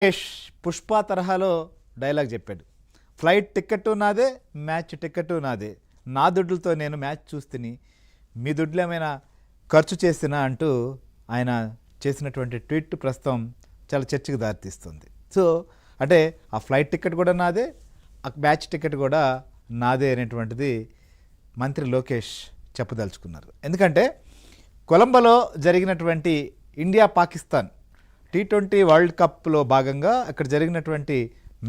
మహేష్ పుష్ప తరహాలో డైలాగ్ చెప్పాడు. Flight ticket నాదే, మ్యాచ్ టికెట్ నాదే, నా దుడ్లతో నేను మ్యాచ్ చూస్తుని, మీ దుడ్లు ఏమైనా ఖర్చు చేసినా అంటూ ఆయన చేసినటువంటి ట్వీట్ ప్రస్తుతం చాలా చర్చకు దారితీస్తుంది. సో అంటే ఆ ఫ్లైట్ టికెట్ కూడా నాదే, ఆ మ్యాచ్ టికెట్ కూడా నాదే అనేటువంటిది మంత్రి లోకేష్ చెప్పదలుచుకున్నారు. ఎందుకంటే కొలంబోలో జరిగినటువంటి ఇండియా పాకిస్తాన్ T20 వరల్డ్ కప్లో భాగంగా అక్కడ జరిగినటువంటి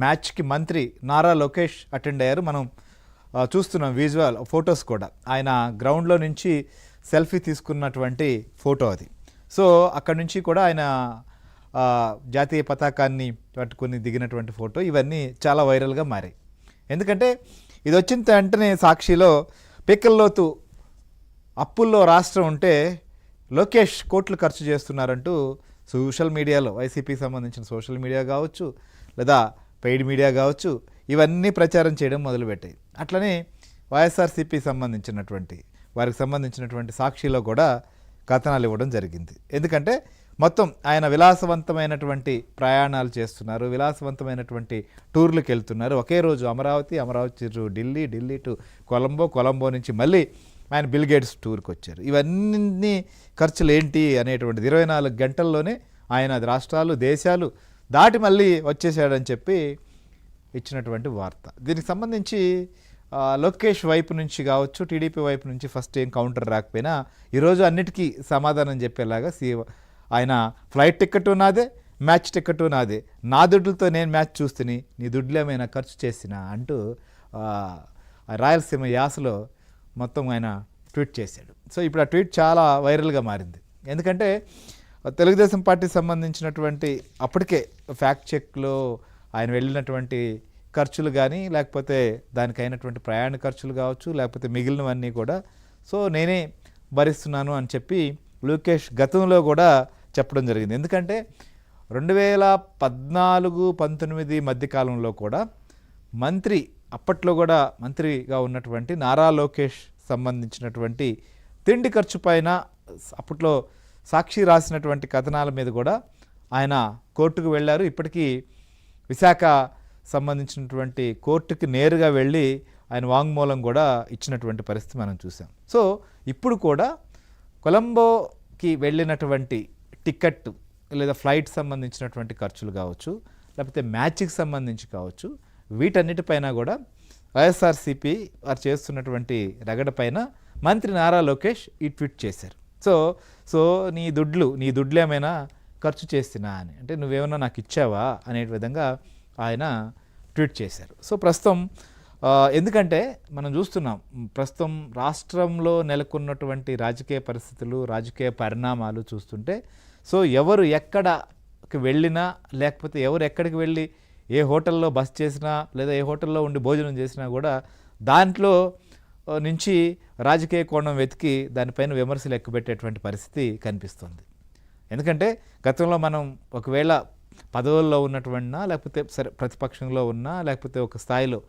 మ్యాచ్కి మంత్రి నారా లోకేష్ అటెండ్ అయ్యారు. మనం చూస్తున్నాం విజువల్ ఫొటోస్ కూడా. ఆయన గ్రౌండ్లో నుంచి సెల్ఫీ తీసుకున్నటువంటి ఫోటో అది. సో అక్కడ నుంచి కూడా ఆయన జాతీయ పతాకాన్ని పట్టుకుని దిగినటువంటి ఫోటో, ఇవన్నీ చాలా వైరల్గా మారాయి. ఎందుకంటే ఇది వచ్చిన వెంటనే సాక్షిలో పీకల్లోతు అప్పుల్లో రాష్ట్రం ఉంటే లోకేష్ కోట్లు ఖర్చు చేస్తున్నారంటూ సోషల్ మీడియాలో, వైసీపీకి సంబంధించిన సోషల్ మీడియా కావచ్చు, లేదా పెయిడ్ మీడియా కావచ్చు, ఇవన్నీ ప్రచారం చేయడం మొదలుపెట్టాయి. అట్లనే వైఎస్ఆర్సీపీ వారికి సంబంధించినటువంటి సాక్షిలో కూడా కథనాలు ఇవ్వడం జరిగింది. ఎందుకంటే మొత్తం ఆయన విలాసవంతమైనటువంటి ప్రయాణాలు చేస్తున్నారు, విలాసవంతమైనటువంటి టూర్లకు వెళ్తున్నారు. ఒకే రోజు అమరావతి టు ఢిల్లీ టు కొలంబో నుంచి మళ్ళీ ఆయన బిల్ గేట్స్ టూర్కి వచ్చారు. ఇవన్నీ ఖర్చులు ఏంటి అనేటువంటిది 24 గంటల్లోనే ఆయన రాష్ట్రాలు, దేశాలు దాటి మళ్ళీ వచ్చేసాడని చెప్పి ఇచ్చినటువంటి వార్త. దీనికి సంబంధించి లోకేష్ వైపు నుంచి కావచ్చు, టీడీపీ వైపు నుంచి ఫస్ట్ ఏం కౌంటర్ రాకపోయినా ఈరోజు అన్నిటికీ సమాధానం చెప్పేలాగా ఆయన ఫ్లైట్ టికెట్ నాదే, మ్యాచ్ టికెట్ నాదే, నా దుడ్లతో నేను మ్యాచ్ చూస్తుని, నీ దుడ్లు ఏమైనా ఖర్చు చేసినా అంటూ రాయలసీమ యాసలో మొత్తం ఆయన ట్వీట్ చేశాడు. సో ఇప్పుడు ఆ ట్వీట్ చాలా వైరల్గా మారింది. ఎందుకంటే తెలుగుదేశం పార్టీకి సంబంధించినటువంటి అప్పటికే ఫ్యాక్ట్ చెక్లో ఆయన వెళ్ళినటువంటి ఖర్చులు కానీ, లేకపోతే దానికి అయినటువంటి ప్రయాణ ఖర్చులు కావచ్చు, లేకపోతే మిగిలినవన్నీ కూడా సో నేనే భరిస్తున్నాను అని చెప్పి లోకేష్ గతంలో కూడా చెప్పడం జరిగింది. ఎందుకంటే 2014-19 మధ్యకాలంలో కూడా అప్పట్లో కూడా మంత్రిగా ఉన్నటువంటి నారా లోకేష్ సంబంధించినటువంటి తిండి ఖర్చు పైన అప్పట్లో సాక్షి రాసినటువంటి కథనాల మీద కూడా ఆయన కోర్టుకు వెళ్ళారు. ఇప్పటికీ విశాఖ సంబంధించినటువంటి కోర్టుకి నేరుగా వెళ్ళి ఆయన వాంగ్మూలం కూడా ఇచ్చినటువంటి పరిస్థితి మనం చూసాం. సో ఇప్పుడు కూడా కొలంబోకి వెళ్ళినటువంటి టికెట్ లేదా ఫ్లైట్ సంబంధించినటువంటి ఖర్చులు కావచ్చు, లేకపోతే మ్యాచ్కి సంబంధించి కావచ్చు, వీటన్నిటిపైన కూడా వైఎస్ఆర్సీపీ వారు చేస్తున్నటువంటి రగడ పైన మంత్రి నారా లోకేష్ ఈ ట్వీట్ చేశారు. సో నీ దుడ్లు ఏమైనా ఖర్చు చేస్తున్నా అని, అంటే నువ్వేమైనా నాకు ఇచ్చావా అనే విధంగా ఆయన ట్వీట్ చేశారు. సో ప్రస్తుతం ఎందుకంటే మనం చూస్తున్నాం ప్రస్తుతం రాష్ట్రంలో నెలకొన్నటువంటి రాజకీయ పరిస్థితులు, రాజకీయ పరిణామాలు చూస్తుంటే సో ఎవరు ఎక్కడికి వెళ్ళినా, లేకపోతే ఎవరు ఎక్కడికి వెళ్ళి ఏ హోటల్లో బస్ చేసినా, లేదా ఏ హోటల్లో ఉండి భోజనం చేసినా కూడా దాంట్లో నుంచి రాజకీయ కోణం వెతికి దానిపైన విమర్శలు ఎక్కుపెట్టేటువంటి పరిస్థితి కనిపిస్తుంది. ఎందుకంటే గతంలో మనం ఒకవేళ పదవుల్లో ఉన్నటువంటినా, లేకపోతే సరే ప్రతిపక్షంలో ఉన్నా, లేకపోతే ఒక స్థాయిలో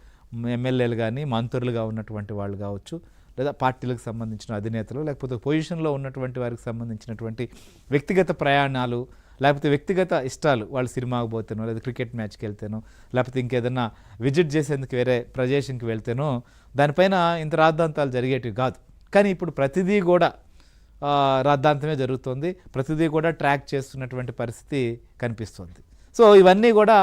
ఎమ్మెల్యేలు కానీ మంత్రులుగా ఉన్నటువంటి వాళ్ళు కావచ్చు, లేదా పార్టీలకు సంబంధించిన అధినేతలు, లేకపోతే పొజిషన్లో ఉన్నటువంటి వారికి సంబంధించినటువంటి వ్యక్తిగత ప్రయాణాలు, లేకపోతే వ్యక్తిగత ఇష్టాలు, వాళ్ళు సినిమాకి పోతేనో, లేదా క్రికెట్ మ్యాచ్కి వెళ్తేనో, లేకపోతే ఇంకేదన్నా విజిట్ చేసేందుకు వేరే ప్రదేశంకి వెళ్తేనో దానిపైన ఇంత రాద్ధాంతాలు జరిగేటివి కాదు. కానీ ఇప్పుడు ప్రతిదీ కూడా రాద్ధాంతమే జరుగుతుంది, ప్రతిదీ కూడా ట్రాక్ చేస్తున్నటువంటి పరిస్థితి కనిపిస్తుంది. సో ఇవన్నీ కూడా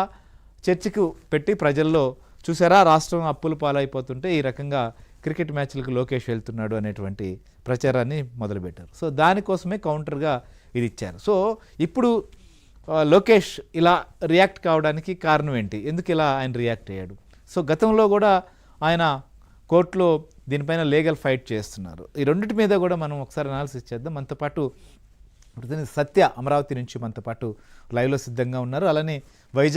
చర్చకు పెట్టి ప్రజల్లో చూసారా రాష్ట్రం అప్పుల పాలైపోతుంటే ఈ రకంగా క్రికెట్ మ్యాచ్లకు లోకేష్ వెళ్తున్నాడు అనేటువంటి ప్రచారాన్ని మొదలుపెట్టారు. సో దానికోసమే కౌంటర్గా ఇది ఇచ్చారు. సో ఇప్పుడు లోకేష్ ఇలా రియాక్ట్ కావడానికి కారణం ఏంటి, ఎందుకు ఇలా ఆయన రియాక్ట్ అయ్యాడు? సో గతంలో కూడా ఆయన కోర్టులో దీనిపైన లీగల్ ఫైట్ చేస్తున్నారు. ఈ రెండింటి మీద కూడా మనం ఒకసారి అనాలిసిస్ చేద్దాం. మనతో పాటు సత్య అమరావతి నుంచి మనతో పాటు లైవ్లో సిద్ధంగా ఉన్నారు. అలానే వైజాగ్